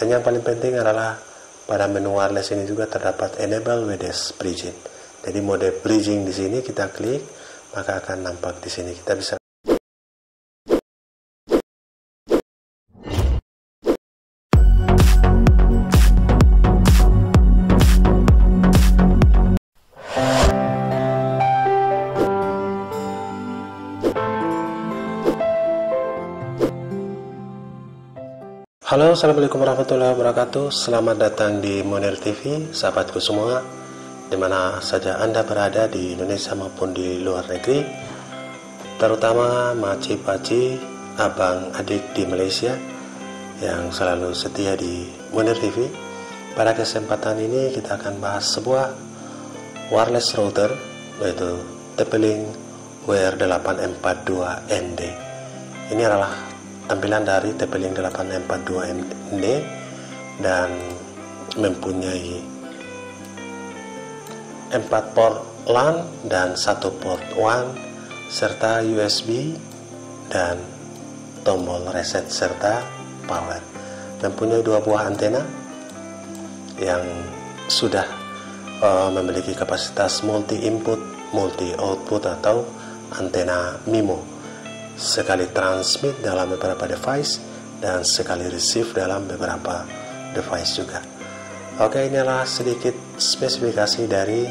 Dan yang paling penting adalah pada menu wireless ini juga terdapat enable wireless bridging. Jadi mode bridging di sini kita klik, maka akan nampak di sini kita bisa. Halo, assalamualaikum warahmatullahi wabarakatuh. Selamat datang di Monir TV, sahabatku semua, dimana saja Anda berada di Indonesia maupun di luar negeri, terutama makcik-pakcik, abang adik di Malaysia yang selalu setia di Monir TV. Pada kesempatan ini kita akan bahas sebuah wireless router, yaitu TP-Link WR842ND. Ini adalah tampilan dari TP-Link 842ND dan mempunyai 4 port LAN dan 1 port WAN serta USB dan tombol reset serta power. Mempunyai 2 buah antena yang sudah memiliki kapasitas multi input, multi output atau antena MIMO, sekali transmit dalam beberapa device dan sekali receive dalam beberapa device juga. Oke, inilah sedikit spesifikasi dari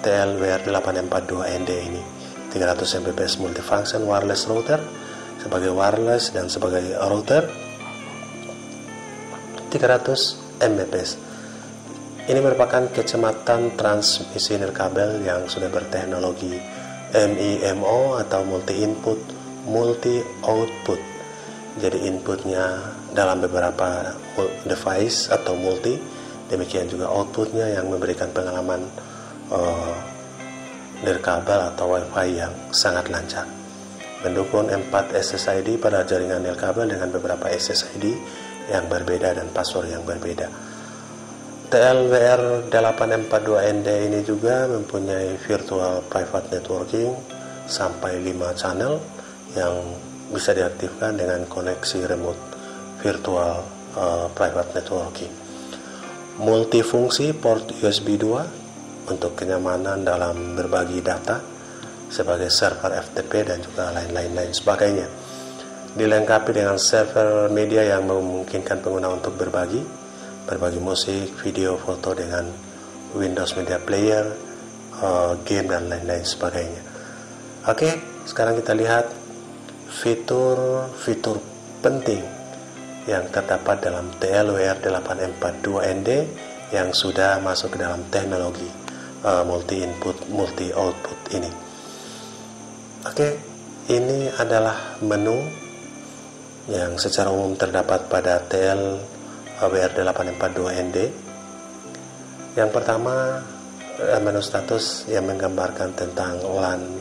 TLWR842ND ini. 300 Mbps multifunction wireless router sebagai wireless dan sebagai router 300 Mbps. Ini merupakan kecamatan transmisi nirkabel yang sudah berteknologi MIMO atau multi input multi output. Jadi inputnya dalam beberapa device atau multi, demikian juga outputnya yang memberikan pengalaman nirkabel atau wifi yang sangat lancar. Mendukung 4 SSID pada jaringan nirkabel dengan beberapa SSID yang berbeda dan password yang berbeda. TLWR842ND ini juga mempunyai virtual private networking sampai 5 channel yang bisa diaktifkan dengan koneksi remote virtual private networking. Multifungsi port USB 2 untuk kenyamanan dalam berbagi data sebagai server FTP dan juga lain-lain sebagainya. Dilengkapi dengan server media yang memungkinkan pengguna untuk berbagi musik, video, foto dengan Windows Media Player, game dan lain-lain sebagainya. Oke, sekarang kita lihat fitur-fitur penting yang terdapat dalam TLWR842ND yang sudah masuk ke dalam teknologi multi input multi output ini. Oke, ini adalah menu yang secara umum terdapat pada TLWR842ND. Yang pertama, menu status yang menggambarkan tentang LAN,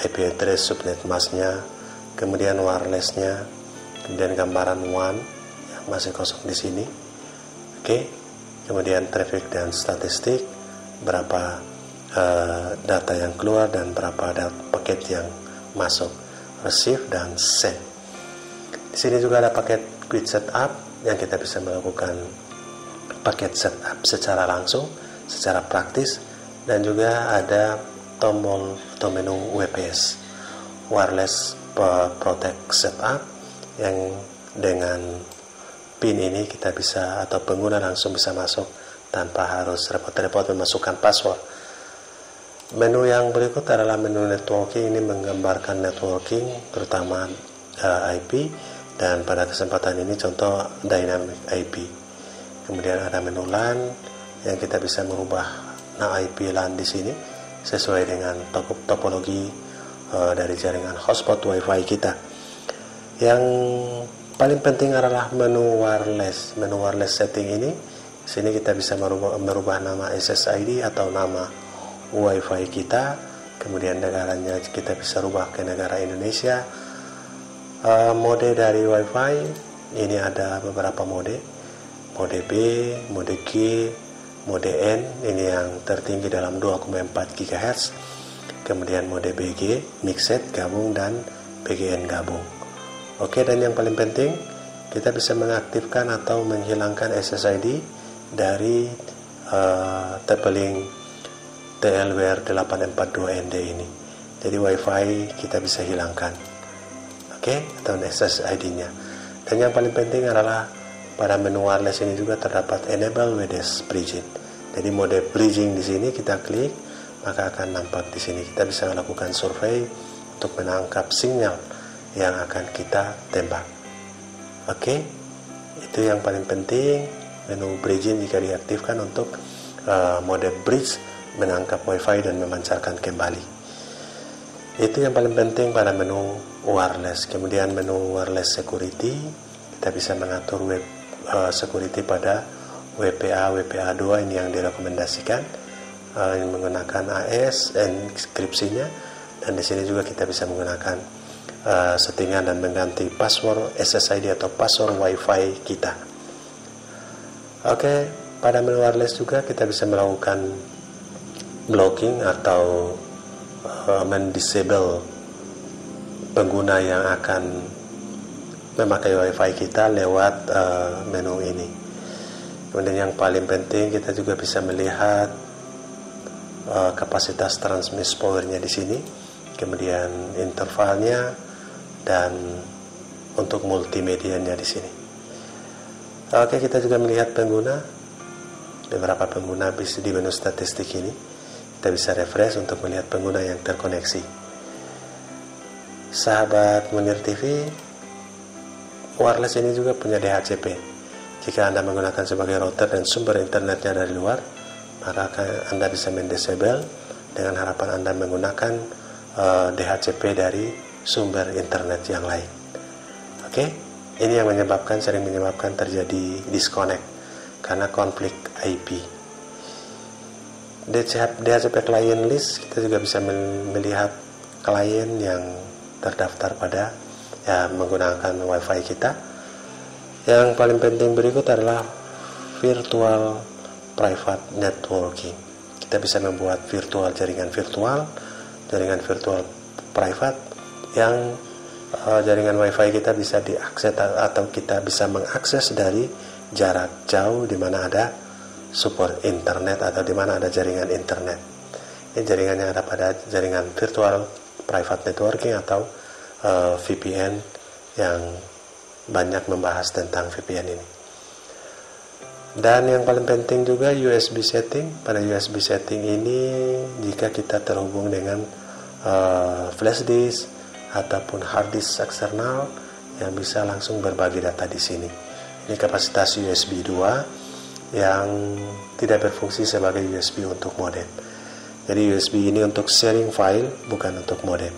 IP address, subnet masknya, kemudian wirelessnya, kemudian gambaran WAN yang masih kosong di sini. Oke, kemudian traffic dan statistik, berapa data yang keluar dan berapa paket yang masuk, receive dan send. Di sini juga ada paket quick setup yang kita bisa melakukan paket setup secara langsung, secara praktis, dan juga ada tombol atau menu WPS, wireless protect setup, yang dengan pin ini kita bisa atau pengguna langsung bisa masuk tanpa harus repot-repot memasukkan password. Menu yang berikut adalah menu networking. Ini menggambarkan networking terutama IP, dan pada kesempatan ini contoh dynamic IP. Kemudian ada menu LAN yang kita bisa merubah IP LAN di sini sesuai dengan topologi dari jaringan hotspot WiFi kita. Yang paling penting adalah menu wireless. Menu wireless setting ini, sini kita bisa merubah nama SSID atau nama WiFi kita. Kemudian negaranya kita bisa rubah ke negara Indonesia. Mode dari WiFi ini ada beberapa mode. Mode B, mode G, mode N, ini yang tertinggi dalam 2,4 GHz. Kemudian mode BG, mixed, gabung, dan PGN gabung. Oke, dan yang paling penting kita bisa mengaktifkan atau menghilangkan SSID dari TP-Link TLWR 842ND ini. Jadi WiFi kita bisa hilangkan, atau SSID-nya. Dan yang paling penting adalah pada menu wireless ini juga terdapat Enable WDS Bridging. Jadi mode bridging di sini kita klik, maka akan nampak di sini. Kita bisa melakukan survei untuk menangkap sinyal yang akan kita tembak. Itu yang paling penting, menu bridging jika diaktifkan untuk mode bridge, menangkap WiFi dan memancarkan kembali. Itu yang paling penting pada menu wireless. Kemudian menu wireless security, kita bisa mengatur web security pada WPA 2 ini yang direkomendasikan, menggunakan AES enkripsinya, dan di sini juga kita bisa menggunakan settingan dan mengganti password SSID atau password WiFi kita. Pada menu wireless juga kita bisa melakukan blocking atau mendisable pengguna yang akan memakai WiFi kita lewat menu ini. Kemudian yang paling penting kita juga bisa melihat kapasitas transmit powernya di sini, kemudian intervalnya, dan untuk multimedianya di sini. Kita juga melihat pengguna, beberapa pengguna bisa di menu statistik ini. Kita bisa refresh untuk melihat pengguna yang terkoneksi. Sahabat Munir TV, wireless ini juga punya DHCP. Jika Anda menggunakan sebagai router dan sumber internetnya dari luar, maka Anda bisa mendisable dengan harapan Anda menggunakan DHCP dari sumber internet yang lain. Ini yang sering menyebabkan terjadi disconnect karena konflik IP. DHCP client list, kita juga bisa melihat klien yang terdaftar pada menggunakan WiFi kita. Yang paling penting berikut adalah virtual private networking. Kita bisa membuat jaringan virtual private yang jaringan WiFi kita bisa diakses atau kita bisa mengakses dari jarak jauh di mana ada support internet atau di mana ada jaringan internet. Ini jaringan yang ada pada jaringan virtual private networking atau VPN, yang banyak membahas tentang VPN ini. Dan yang paling penting juga USB setting. Pada USB setting ini, jika kita terhubung dengan flash disk ataupun hard disk eksternal yang bisa langsung berbagi data di sini. Ini kapasitas USB 2 yang tidak berfungsi sebagai USB untuk modem. Jadi USB ini untuk sharing file, bukan untuk modem.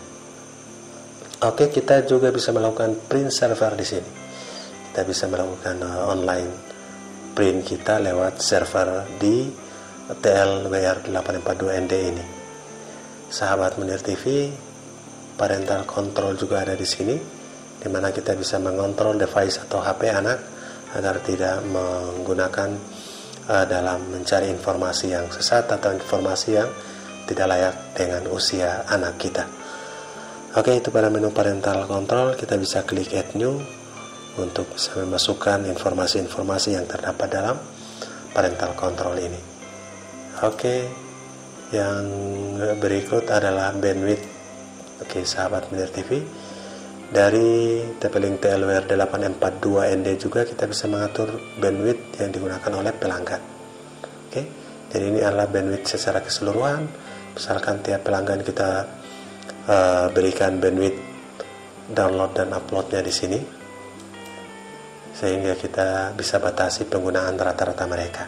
Kita juga bisa melakukan print server di sini. Kita bisa melakukan online print kita lewat server di TLWR 842ND ini. Sahabat Munir TV, parental control juga ada di sini, di mana kita bisa mengontrol device atau HP anak agar tidak menggunakan dalam mencari informasi yang sesat atau informasi yang tidak layak dengan usia anak kita. Itu pada menu parental control, kita bisa klik add new untuk bisa memasukkan informasi-informasi yang terdapat dalam parental control ini. Yang berikut adalah bandwidth. Sahabat Munir TV, dari TP-Link TLWR 842ND juga kita bisa mengatur bandwidth yang digunakan oleh pelanggan. Jadi ini adalah bandwidth secara keseluruhan. Misalkan tiap pelanggan kita berikan bandwidth download dan uploadnya di sini, sehingga kita bisa batasi penggunaan rata-rata mereka.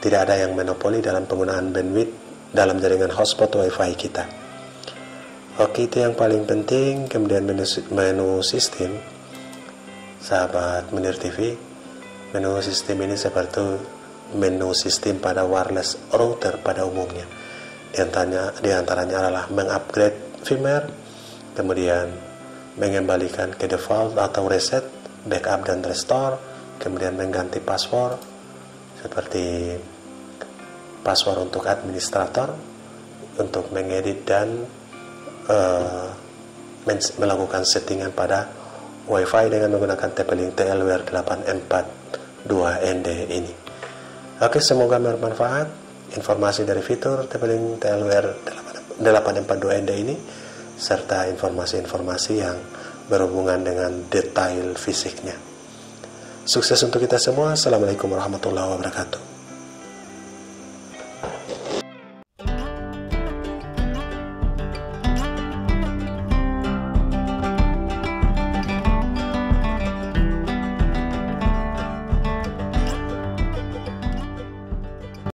Tidak ada yang monopoli dalam penggunaan bandwidth dalam jaringan hotspot WiFi kita. Itu yang paling penting. Kemudian menu sistem, sahabat Munir TV, menu sistem ini seperti menu sistem pada wireless router pada umumnya. Di antaranya adalah mengupgrade firmware, kemudian mengembalikan ke default atau reset, backup dan restore, kemudian mengganti password seperti password untuk administrator, untuk mengedit dan melakukan settingan pada WiFi dengan menggunakan TP-Link TLWR 842ND ini. Oke, semoga bermanfaat informasi dari fitur TP-Link TLWR 842ND ini serta informasi-informasi yang berhubungan dengan detail fisiknya. Sukses untuk kita semua. Assalamualaikum warahmatullahi wabarakatuh.